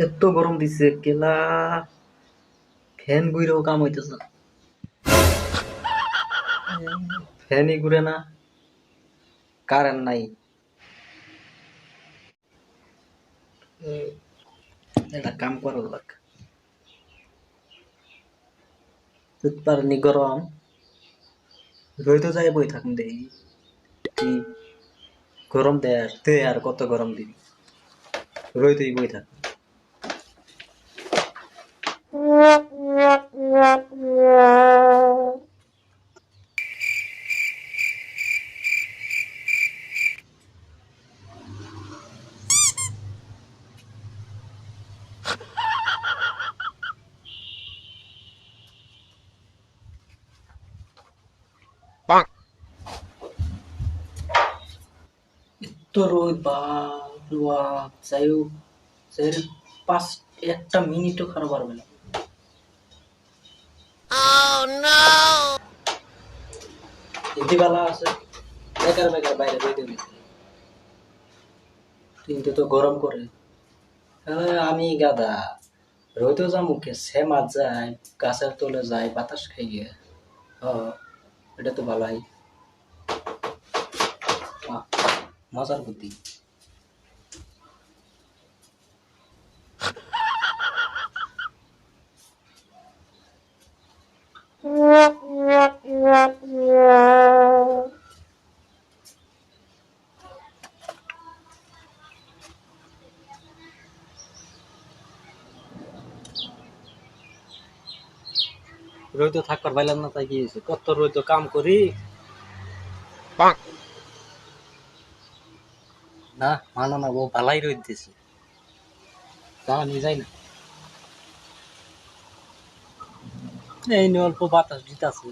এত গরম দিছে কেলা, ফ্যান ঘুরেও কাম হইতেছে না। ফ্যানই ঘুরে না, কারেন্ট নাই। এটা কাম করা লাগ, পারনি গরম রইতে যাই বই থাকুন দেখি কি গরম দেয়, তে আর কত গরম দিবি, রইতেই বই থাক। তো রোদ বাপ রে বাপ, যাই হোক, যাই হোক, পাঁচ একটা মিনিটও খারাপ পারবে না। এদি বেলা আছে, বেকার বেকার বাইরে বইতে গেছে, কিন্তু তো গরম করে। আমি গাদা, রোদও যা মুখে সে মাছ যায়, গাছের তলে যায় বাতাস খাই গিয়ে। এটা তো ভালোই মজার বুদ্ধি। রোদ থাকবার পাইলাম না, তাই কি হয়েছে, কত রোদ কাম করি না, মানো না, ও ভালাই রোদ দিছে, তা আমি যাই না। এই নিয়ে অল্প বাতাস দিতেছে,